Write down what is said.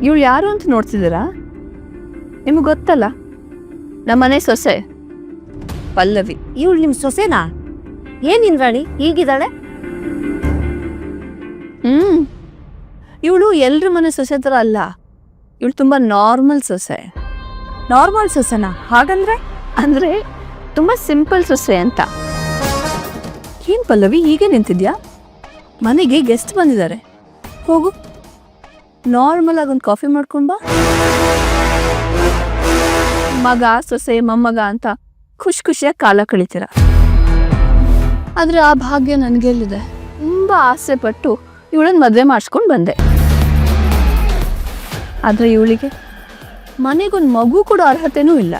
ಇವಳು ಯಾರು ಅಂತ ನೋಡ್ತಿದ್ದೀರಾ? ನಿಮಗೆ ಗೊತ್ತಲ್ಲ, ನಮ್ಮನೆ ಸೊಸೆ ಪಲ್ಲವಿ. ಇವಳು ನಿಮ್ಮ ಸೊಸೆನಾ? ಏನ್ ಇಂದ್ರಾಣಿ ಹೀಗಿದ್ದಾಳೆ? ಇವಳು ಎಲ್ರ ಮನೆ ಸೊಸೆ ಥರ ಅಲ್ಲ. ಇವಳು ತುಂಬ ನಾರ್ಮಲ್ ಸೊಸೆ. ನಾರ್ಮಲ್ ಸೊಸೆನಾ? ಹಾಗಂದ್ರೆ ಅಂದರೆ ತುಂಬ ಸಿಂಪಲ್ ಸೊಸೆ ಅಂತ. ಏನು ಪಲ್ಲವಿ ಹೀಗೆ ನಿಂತಿದ್ಯಾ? ಮನೆಗೆ ಗೆಸ್ಟ್ ಬಂದಿದ್ದಾರೆ, ಹೋಗು ನಾರ್ಮಲ್ ಆಗಿ ಒಂದು ಕಾಫಿ ಮಾಡ್ಕೊಂಡ್ ಬಾ. ಮಗ ಸೊಸೆ ಮೊಮ್ಮಗ ಅಂತ ಖುಷಿಯಾಗಿ ಕಾಲ ಕಳಿತೀರ. ಆದರೆ ಆ ಭಾಗ್ಯ ನನಗೆಲ್ಲಿದೆ? ತುಂಬ ಆಸೆ ಪಟ್ಟು ಇವಳನ್ನ ಮದುವೆ ಮಾಡಿಸ್ಕೊಂಡು ಬಂದೆ. ಆದರೆ ಇವಳಿಗೆ ಮನೆಗೊಂದು ಮಗು ಕೊಡೋ ಅರ್ಹತೆನೂ ಇಲ್ಲ.